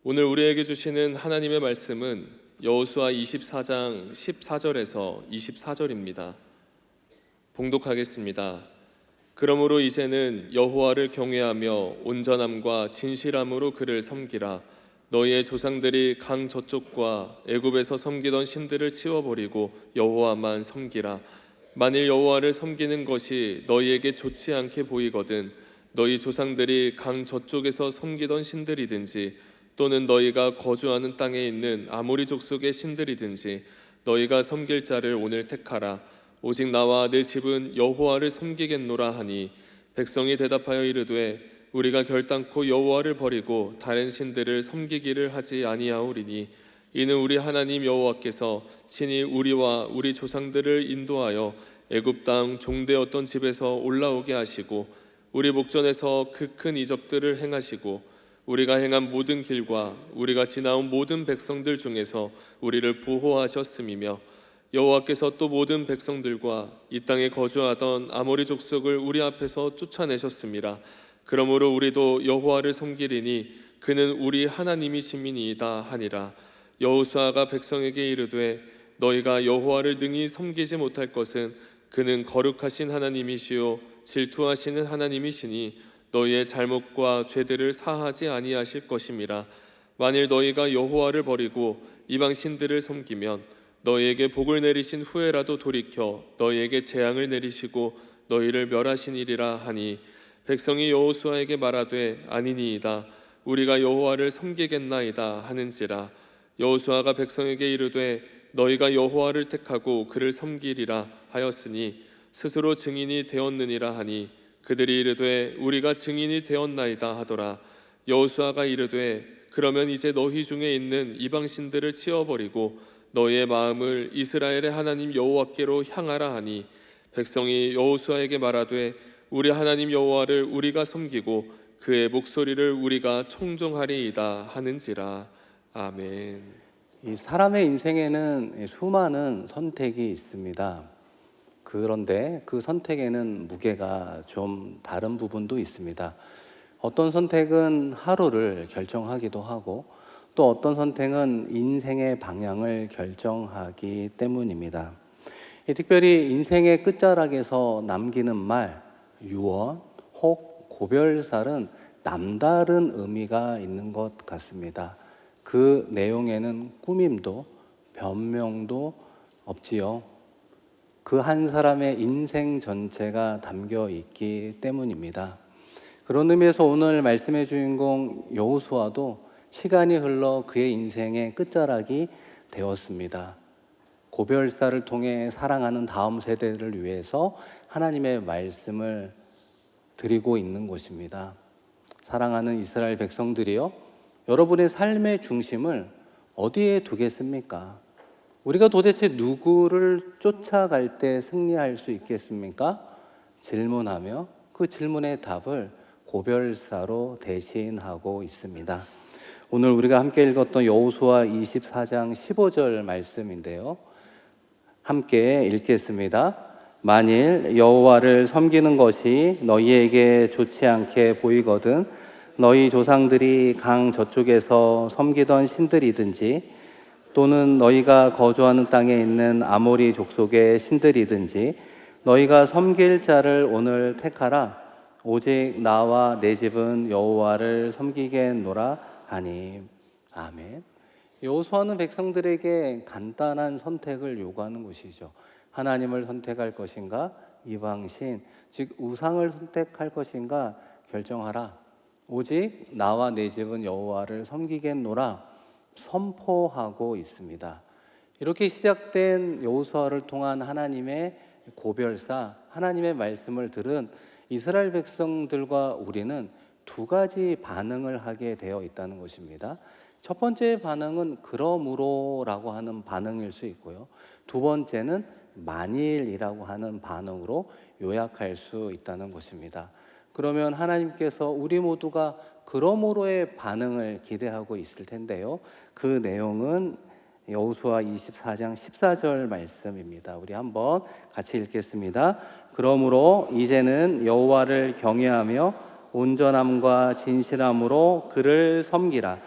오늘 우리에게 주시는 하나님의 말씀은 여호수아 24장 14절에서 24절입니다. 봉독하겠습니다. 그러므로 이제는 여호와를 경외하며 온전함과 진실함으로 그를 섬기라. 너희의 조상들이 강 저쪽과 애굽에서 섬기던 신들을 치워버리고 여호와만 섬기라. 만일 여호와를 섬기는 것이 너희에게 좋지 않게 보이거든 너희 조상들이 강 저쪽에서 섬기던 신들이든지 또는 너희가 거주하는 땅에 있는 아모리 족속의 신들이든지 너희가 섬길 자를 오늘 택하라. 오직 나와 내 집은 여호와를 섬기겠노라 하니 백성이 대답하여 이르되 우리가 결단코 여호와를 버리고 다른 신들을 섬기기를 하지 아니하오리니 이는 우리 하나님 여호와께서 친히 우리와 우리 조상들을 인도하여 애굽 땅 종되었던 집에서 올라오게 하시고 우리 목전에서 그 큰 이적들을 행하시고 우리가 행한 모든 길과 우리가 지나온 모든 백성들 중에서 우리를 보호하셨음이며 여호와께서 또 모든 백성들과 이 땅에 거주하던 아모리 족속을 우리 앞에서 쫓아내셨음이라. 그러므로 우리도 여호와를 섬기리니 그는 우리 하나님이심이니이다 하니라. 여호수아가 백성에게 이르되 너희가 여호와를 능히 섬기지 못할 것은 그는 거룩하신 하나님이시요 질투하시는 하나님이시니 너희의 잘못과 죄들을 사하지 아니하실 것임이라. 만일 너희가 여호와를 버리고 이방 신들을 섬기면 너희에게 복을 내리신 후에라도 돌이켜 너희에게 재앙을 내리시고 너희를 멸하시니리라 하니 백성이 여호수아에게 말하되 아니니이다. 우리가 여호와를 섬기겠나이다 하는지라. 여호수아가 백성에게 이르되 너희가 여호와를 택하고 그를 섬기리라 하였으니 스스로 증인이 되었느니라 하니 그들이 이르되 우리가 증인이 되었나이다 하더라. 여호수아가 이르되 그러면 이제 너희 중에 있는 이방 신들을 치워버리고 너희의 마음을 이스라엘의 하나님 여호와께로 향하라 하니 백성이 여호수아에게 말하되 우리 하나님 여호와를 우리가 섬기고 그의 목소리를 우리가 청종하리이다 하는지라. 아멘. 이 사람의 인생에는 수많은 선택이 있습니다. 그런데 그 선택에는 무게가 좀 다른 부분도 있습니다. 어떤 선택은 하루를 결정하기도 하고 또 어떤 선택은 인생의 방향을 결정하기 때문입니다. 특별히 인생의 끝자락에서 남기는 말, 유언, 혹 고별살은 남다른 의미가 있는 것 같습니다. 그 내용에는 꾸밈도 변명도 없지요. 그 한 사람의 인생 전체가 담겨 있기 때문입니다. 그런 의미에서 오늘 말씀의 주인공 여호수아도 시간이 흘러 그의 인생의 끝자락이 되었습니다. 고별사를 통해 사랑하는 다음 세대를 위해서 하나님의 말씀을 드리고 있는 곳입니다. 사랑하는 이스라엘 백성들이요, 여러분의 삶의 중심을 어디에 두겠습니까? 우리가 도대체 누구를 쫓아갈 때 승리할 수 있겠습니까? 질문하며 그 질문의 답을 고별사로 대신하고 있습니다. 오늘 우리가 함께 읽었던 여호수아 24장 15절 말씀인데요. 함께 읽겠습니다. 만일 여호와를 섬기는 것이 너희에게 좋지 않게 보이거든 너희 조상들이 강 저쪽에서 섬기던 신들이든지 또는 너희가 거주하는 땅에 있는 아모리 족속의 신들이든지 너희가 섬길 자를 오늘 택하라. 오직 나와 내 집은 여호와를 섬기겠노라 하니. 아멘. 여호수아는 백성들에게 간단한 선택을 요구하는 것이죠. 하나님을 선택할 것인가, 이방신, 즉 우상을 선택할 것인가 결정하라. 오직 나와 내 집은 여호와를 섬기겠노라 선포하고 있습니다. 이렇게 시작된 여호수아를 통한 하나님의 고별사, 하나님의 말씀을 들은 이스라엘 백성들과 우리는 두 가지 반응을 하게 되어 있다는 것입니다. 첫 번째 반응은 그러므로라고 하는 반응일 수 있고요. 두 번째는 만일이라고 하는 반응으로 요약할 수 있다는 것입니다. 그러면 하나님께서 우리 모두가 그러므로의 반응을 기대하고 있을 텐데요. 그 내용은 여호수아 24장 14절 말씀입니다. 우리 한번 같이 읽겠습니다. 그러므로 이제는 여호와를 경외하며 온전함과 진실함으로 그를 섬기라.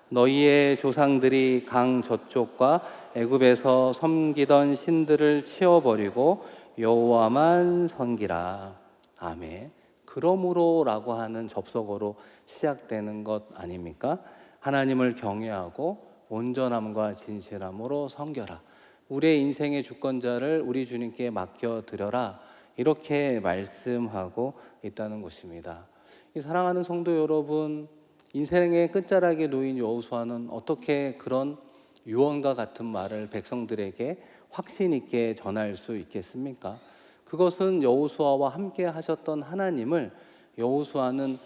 너희의 조상들이 강 저쪽과 애굽에서 섬기던 신들을 치워버리고 여호와만 섬기라. 아멘. 그러므로라고 하는 접속어로 시작되는 것 아닙니까? 하나님을 경외하고 온전함과 진실함으로 섬겨라. 우리의 인생의 주권자를 우리 주님께 맡겨드려라. 이렇게 말씀하고 있다는 것입니다. 이 사랑하는 성도 여러분, 인생의 끝자락에 놓인 여호수아는 어떻게 그런 유언과 같은 말을 백성들에게 확신 있게 전할 수 있겠습니까? 그것은 여호수아와 함께 하셨던 하나님을 여호수아는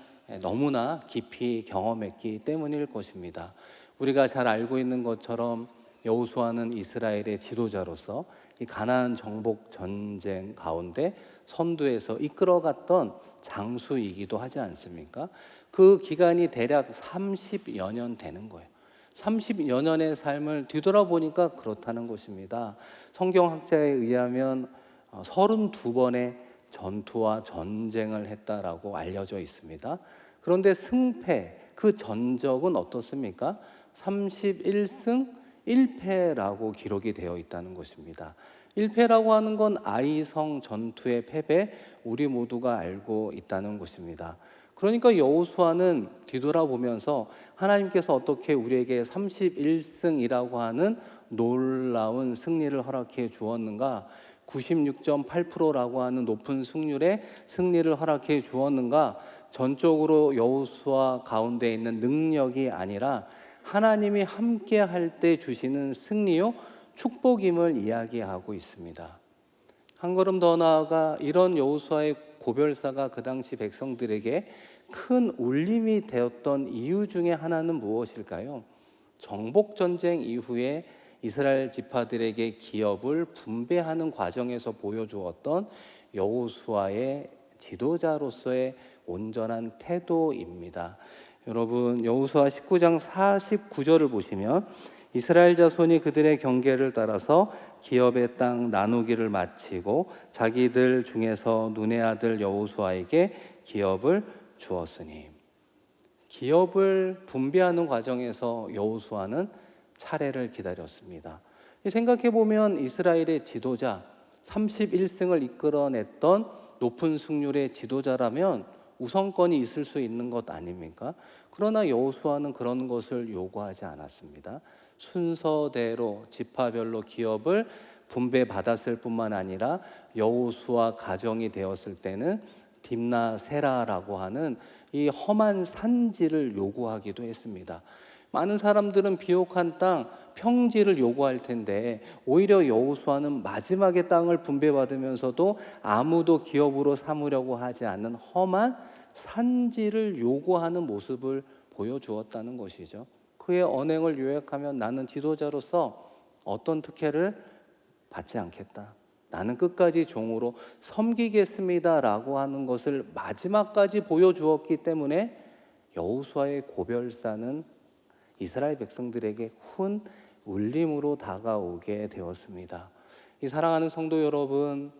너무나 깊이 경험했기 때문일 것입니다. 우리가 잘 알고 있는 것처럼 여호수아는 이스라엘의 지도자로서 이 가나안 정복 전쟁 가운데 선두에서 이끌어갔던 장수이기도 하지 않습니까? 그 기간이 대략 30여 년 되는 거예요. 30여 년의 삶을 뒤돌아보니까 그렇다는 것입니다. 성경학자에 의하면 32번의 전투와 전쟁을 했다라고 알려져 있습니다. 그런데 승패, 그 전적은 어떻습니까? 31승 1패라고 기록이 되어 있다는 것입니다. 1패라고 하는 건 아이성 전투의 패배, 우리 모두가 알고 있다는 것입니다. 그러니까 여호수아는 뒤돌아보면서 하나님께서 어떻게 우리에게 31승이라고 하는 놀라운 승리를 허락해 주었는가, 96.8%라고 하는 높은 승률의 승리를 허락해 주었는가, 전적으로 여호수아 가운데 있는 능력이 아니라 하나님이 함께 할 때 주시는 승리요 축복임을 이야기하고 있습니다. 한 걸음 더 나아가 이런 여호수아의 고별사가 그 당시 백성들에게 큰 울림이 되었던 이유 중에 하나는 무엇일까요? 정복 전쟁 이후에 이스라엘 지파들에게 기업을 분배하는 과정에서 보여주었던 여호수아의 지도자로서의 온전한 태도입니다. 여러분, 여호수아 19장 49절을 보시면 이스라엘 자손이 그들의 경계를 따라서 기업의 땅 나누기를 마치고 자기들 중에서 눈의 아들 여호수아에게 기업을 주었으니, 기업을 분배하는 과정에서 여호수아는 차례를 기다렸습니다. 생각해 보면 이스라엘의 지도자, 31승을 이끌어냈던 높은 승률의 지도자라면 우선권이 있을 수 있는 것 아닙니까? 그러나 여호수아는 그런 것을 요구하지 않았습니다. 순서대로 지파별로 기업을 분배받았을 뿐만 아니라 여호수아 가정이 되었을 때는 딥나 세라라고 하는 이 험한 산지를 요구하기도 했습니다. 많은 사람들은 비옥한 땅, 평지를 요구할 텐데 오히려 여호수아는 마지막에 땅을 분배받으면서도 아무도 기업으로 삼으려고 하지 않는 험한 산지를 요구하는 모습을 보여주었다는 것이죠. 그의 언행을 요약하면 나는 지도자로서 어떤 특혜를 받지 않겠다, 나는 끝까지 종으로 섬기겠습니다라고 하는 것을 마지막까지 보여주었기 때문에 여호수아의 고별사는 이스라엘 백성들에게 큰 울림으로 다가오게 되었습니다. 이 사랑하는 성도 여러분,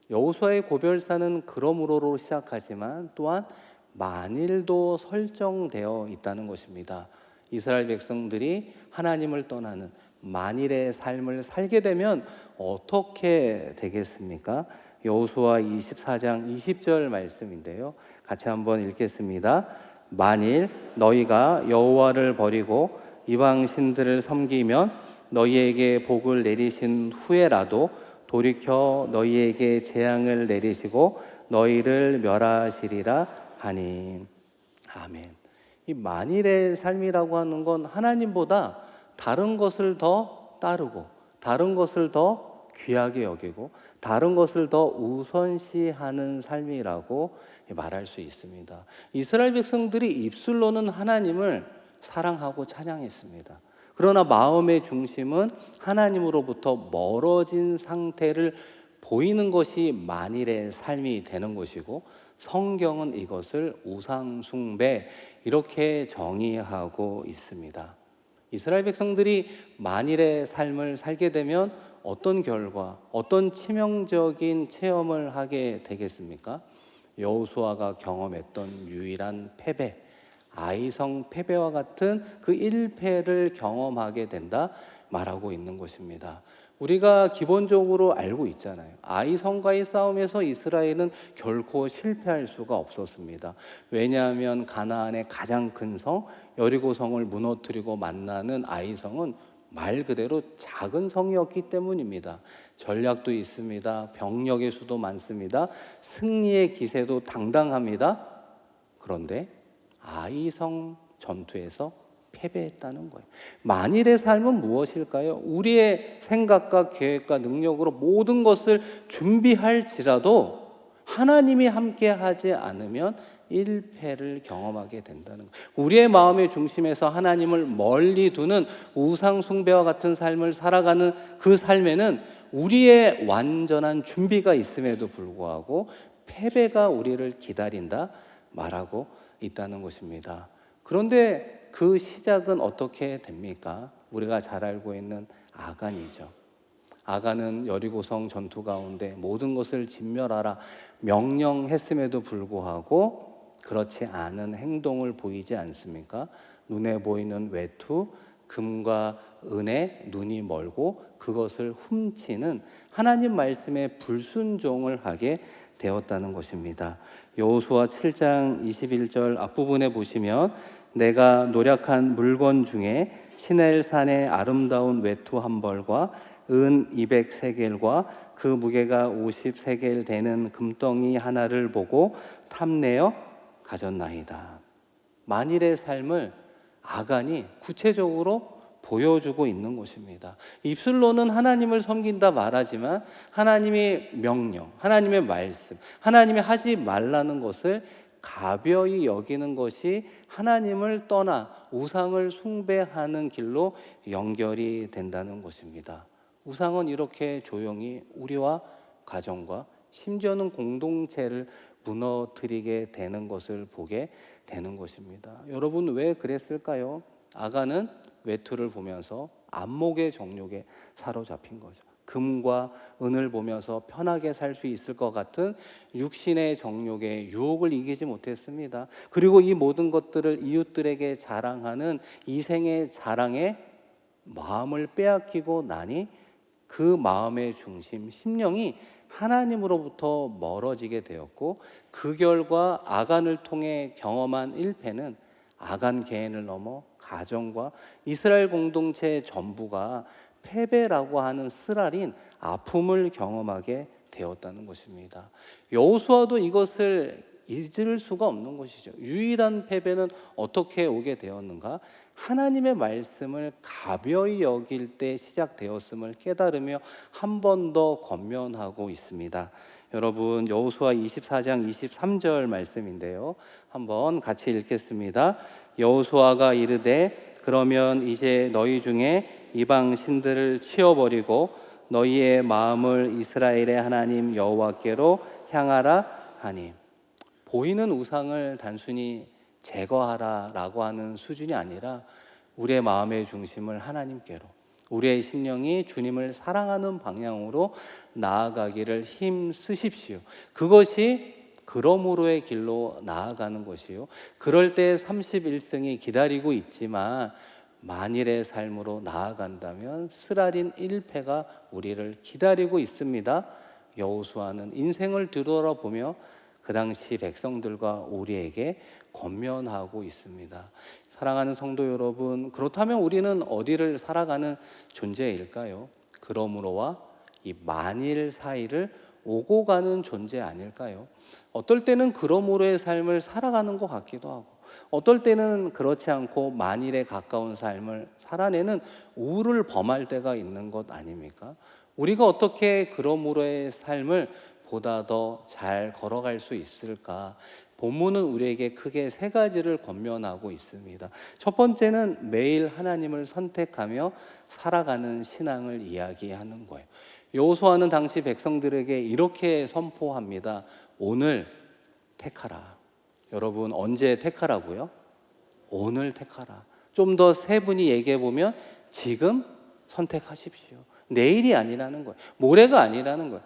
여호수아의 고별사는 그러므로로 시작하지만 또한 만일도 설정되어 있다는 것입니다. 이스라엘 백성들이 하나님을 떠나는 만일의 삶을 살게 되면 어떻게 되겠습니까? 여호수아 24장 20절 말씀인데요. 같이 한번 읽겠습니다. 만일 너희가 여호와를 버리고 이방 신들을 섬기면 너희에게 복을 내리신 후에라도 돌이켜 너희에게 재앙을 내리시고 너희를 멸하시리라 하니. 아멘. 이 만일의 삶이라고 하는 건 하나님보다 다른 것을 더 따르고 다른 것을 더 귀하게 여기고 다른 것을 더 우선시하는 삶이라고 말할 수 있습니다. 이스라엘 백성들이 입술로는 하나님을 사랑하고 찬양했습니다. 그러나 마음의 중심은 하나님으로부터 멀어진 상태를 보이는 것이 만일의 삶이 되는 것이고, 성경은 이것을 우상숭배 이렇게 정의하고 있습니다. 이스라엘 백성들이 만일의 삶을 살게 되면 어떤 결과, 어떤 치명적인 체험을 하게 되겠습니까? 여호수아가 경험했던 유일한 패배, 아이성 패배와 같은 그 1패를 경험하게 된다 말하고 있는 것입니다. 우리가 기본적으로 알고 있잖아요. 아이성과의 싸움에서 이스라엘은 결코 실패할 수가 없었습니다. 왜냐하면 가나안의 가장 큰 성 여리고성을 무너뜨리고 만나는 아이성은 말 그대로 작은 성이었기 때문입니다. 전략도 있습니다. 병력의 수도 많습니다. 승리의 기세도 당당합니다. 그런데 아이성 전투에서 패배했다는 거예요. 만일의 삶은 무엇일까요? 우리의 생각과 계획과 능력으로 모든 것을 준비할지라도 하나님이 함께 하지 않으면 1패를 경험하게 된다는 거예요. 우리의 마음의 중심에서 하나님을 멀리 두는 우상 숭배와 같은 삶을 살아가는 그 삶에는 우리의 완전한 준비가 있음에도 불구하고 패배가 우리를 기다린다 말하고 있다는 것입니다. 그런데 그 시작은 어떻게 됩니까? 우리가 잘 알고 있는 아간이죠. 아간은 여리고성 전투 가운데 모든 것을 진멸하라 명령했음에도 불구하고 그렇지 않은 행동을 보이지 않습니까? 눈에 보이는 외투, 금과 은에 눈이 멀고 그것을 훔치는 하나님 말씀에 불순종을 하게 되었다는 것입니다. 여호수아 7장 21절 앞부분에 보시면 내가 노력한 물건 중에 시내일 산의 아름다운 외투 한 벌과 은 200세겔과 그 무게가 50세겔 되는 금덩이 하나를 보고 탐내어 가졌나이다. 만일의 삶을 아간이 구체적으로 보여주고 있는 것입니다. 입술로는 하나님을 섬긴다 말하지만 하나님의 명령, 하나님의 말씀, 하나님이 하지 말라는 것을 가벼이 여기는 것이 하나님을 떠나 우상을 숭배하는 길로 연결이 된다는 것입니다. 우상은 이렇게 조용히 우리와 가정과 심지어는 공동체를 무너뜨리게 되는 것을 보게 되는 것입니다. 여러분 왜 그랬을까요? 아간은 외투를 보면서 안목의 정욕에 사로잡힌 거죠. 금과 은을 보면서 편하게 살 수 있을 것 같은 육신의 정욕의 유혹을 이기지 못했습니다. 그리고 이 모든 것들을 이웃들에게 자랑하는 이생의 자랑에 마음을 빼앗기고 나니 그 마음의 중심, 심령이 하나님으로부터 멀어지게 되었고 그 결과 아간을 통해 경험한 1패는 아간 개인을 넘어 가정과 이스라엘 공동체 전부가 패배라고 하는 쓰라린 아픔을 경험하게 되었다는 것입니다. 여호수아도 이것을 잊을 수가 없는 것이죠. 유일한 패배는 어떻게 오게 되었는가? 하나님의 말씀을 가벼이 여길 때 시작되었음을 깨달으며 한 번 더 권면하고 있습니다. 여러분 여호수아 24장 23절 말씀인데요. 한번 같이 읽겠습니다. 여호수아가 이르되 그러면 이제 너희 중에 이방 신들을 치워버리고 너희의 마음을 이스라엘의 하나님 여호와께로 향하라 하니, 보이는 우상을 단순히 제거하라라고 하는 수준이 아니라 우리의 마음의 중심을 하나님께로, 우리의 심령이 주님을 사랑하는 방향으로 나아가기를 힘쓰십시오. 그것이 그러므로의 길로 나아가는 것이요, 그럴 때 31승이 기다리고 있지만 만일의 삶으로 나아간다면 쓰라린 1패가 우리를 기다리고 있습니다. 여호수아는 인생을 뒤돌아보며 그 당시 백성들과 우리에게 권면하고 있습니다. 사랑하는 성도 여러분, 그렇다면 우리는 어디를 살아가는 존재일까요? 그러므로와 이 만일 사이를 오고 가는 존재 아닐까요? 어떨 때는 그러므로의 삶을 살아가는 것 같기도 하고, 어떨 때는 그렇지 않고 만일에 가까운 삶을 살아내는 우를 범할 때가 있는 것 아닙니까? 우리가 어떻게 그러므로의 삶을 보다 더 잘 걸어갈 수 있을까? 본문은 우리에게 크게 세 가지를 권면하고 있습니다. 첫 번째는 매일 하나님을 선택하며 살아가는 신앙을 이야기하는 거예요. 여호수아는 당시 백성들에게 이렇게 선포합니다. 오늘 택하라. 여러분 언제 택하라고요? 오늘 택하라. 좀 더 세분히 얘기해 보면 지금 선택하십시오. 내일이 아니라는 거예요. 모레가 아니라는 거예요.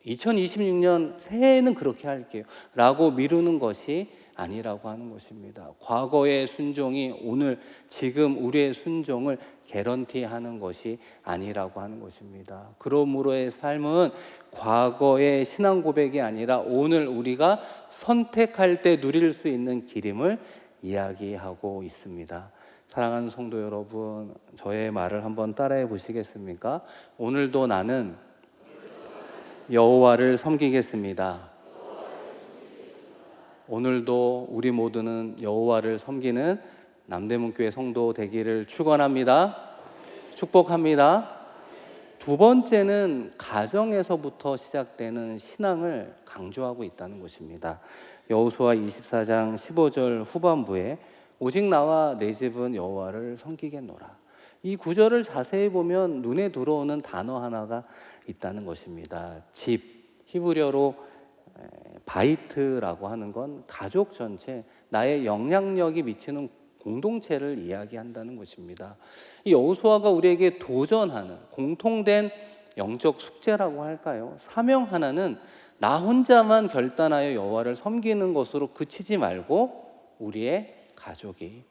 2026년 새해에는 그렇게 할게요 라고 미루는 것이 아니라고 하는 것입니다. 과거의 순종이 오늘 지금 우리의 순종을 개런티하는 것이 아니라고 하는 것입니다. 그러므로의 삶은 과거의 신앙 고백이 아니라 오늘 우리가 선택할 때 누릴 수 있는 길임을 이야기하고 있습니다. 사랑하는 성도 여러분, 저의 말을 한번 따라해 보시겠습니까? 오늘도 나는 여호와를 섬기겠습니다. 오늘도 우리 모두는 여호와를 섬기는 남대문교회 성도 되기를 축원합니다. 축복합니다. 두 번째는 가정에서부터 시작되는 신앙을 강조하고 있다는 것입니다. 여호수아 24장 15절 후반부에 오직 나와 내 집은 여호와를 섬기겠노라. 이 구절을 자세히 보면 눈에 들어오는 단어 하나가 있다는 것입니다. 집, 히브리어로 바이트라고 하는 건 가족 전체, 나의 영향력이 미치는 공동체를 이야기한다는 것입니다. 이 여호수아가 우리에게 도전하는 공통된 영적 숙제라고 할까요? 사명 하나는 나 혼자만 결단하여 여호와를 섬기는 것으로 그치지 말고 우리의 가족이,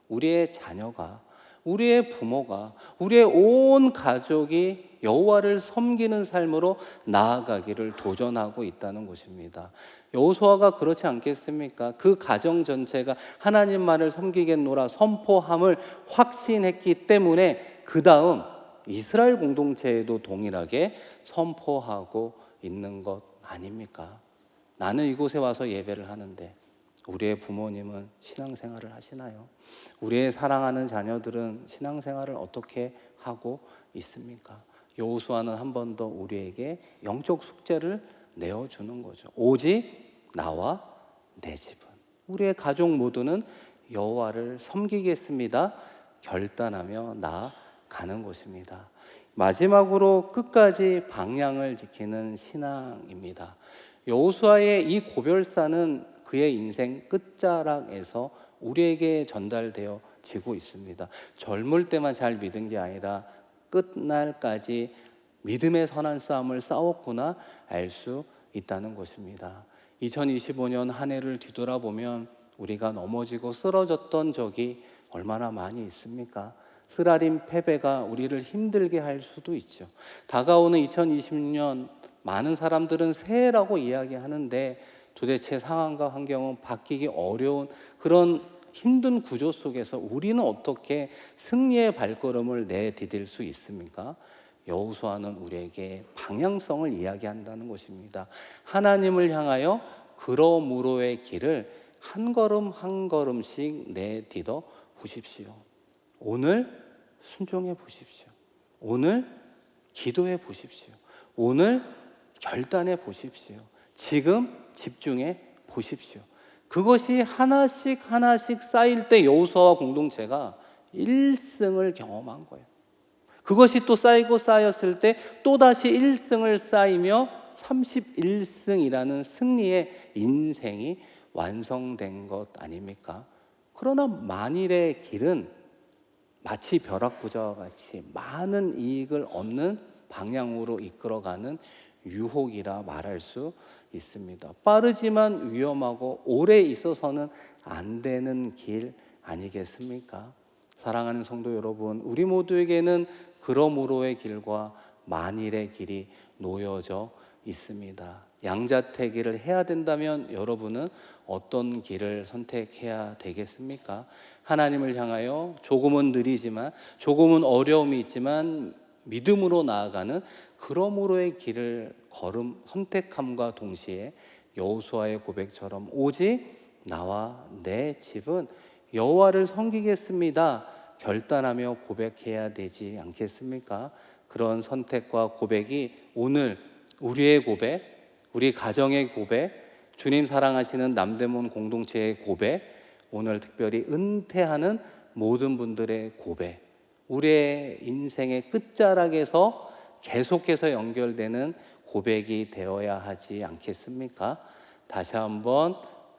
우리의 자녀가, 우리의 부모가, 우리의 온 가족이 여호와를 섬기는 삶으로 나아가기를 도전하고 있다는 것입니다. 여호수아가 그렇지 않겠습니까? 그 가정 전체가 하나님만을 섬기겠노라 선포함을 확신했기 때문에 그 다음 이스라엘 공동체에도 동일하게 선포하고 있는 것 아닙니까? 나는 이곳에 와서 예배를 하는데 우리의 부모님은 신앙생활을 하시나요? 우리의 사랑하는 자녀들은 신앙생활을 어떻게 하고 있습니까? 여호수아는 한 번 더 우리에게 영적 숙제를 내어주는 거죠. 오직 나와 내 집은, 우리의 가족 모두는 여호와를 섬기겠습니다 결단하며 나아가는 것입니다. 마지막으로 끝까지 방향을 지키는 신앙입니다. 여호수아의 이 고별사는 그의 인생 끝자락에서 우리에게 전달되어지고 있습니다. 젊을 때만 잘 믿은 게 아니라 끝날까지 믿음의 선한 싸움을 싸웠구나 알 수 있다는 것입니다. 2025년 한 해를 뒤돌아보면 우리가 넘어지고 쓰러졌던 적이 얼마나 많이 있습니까? 쓰라린 패배가 우리를 힘들게 할 수도 있죠. 다가오는 2020년 많은 사람들은 새해라고 이야기하는데 도대체 상황과 환경은 바뀌기 어려운 그런 힘든 구조 속에서 우리는 어떻게 승리의 발걸음을 내디딜 수 있습니까? 여호수아는 우리에게 방향성을 이야기한다는 것입니다. 하나님을 향하여 그러므로의 길을 한 걸음 한 걸음씩 내딛어 보십시오. 오늘 순종해 보십시오. 오늘 기도해 보십시오. 오늘 결단해 보십시오. 지금 집중해 보십시오. 그것이 하나씩 하나씩 쌓일 때 여호수아와 공동체가 1승을 경험한 거예요. 그것이 또 쌓이고 쌓였을 때 또다시 1승을 쌓이며 31승이라는 승리의 인생이 완성된 것 아닙니까? 그러나 만일의 길은 마치 벼락부자와 같이 많은 이익을 얻는 방향으로 이끌어가는 유혹이라 말할 수 있습니다. 빠르지만 위험하고 오래 있어서는 안 되는 길 아니겠습니까? 사랑하는 성도 여러분, 우리 모두에게는 그러므로의 길과 만일의 길이 놓여져 있습니다. 양자택일을 해야 된다면 여러분은 어떤 길을 선택해야 되겠습니까? 하나님을 향하여 조금은 느리지만, 조금은 어려움이 있지만 믿음으로 나아가는 그러므로의 길을 선택함과 동시에 여호수아의 고백처럼 오직 나와 내 집은 여호와를 섬기겠습니다 결단하며 고백해야 되지 않겠습니까? 그런 선택과 고백이 오늘 우리의 고백, 우리 가정의 고백, 주님 사랑하시는 남대문 공동체의 고백, 오늘 특별히 은퇴하는 모든 분들의 고백, 우리의 인생의 끝자락에서 계속해서 연결되는 고백이 되어야 하지 않겠습니까? 다시 한번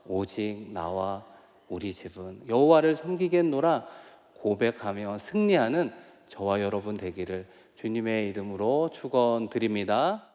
오직 나와 우리 집은 여호와를 섬기겠노라 고백하며 승리하는 저와 여러분 되기를 주님의 이름으로 축원드립니다.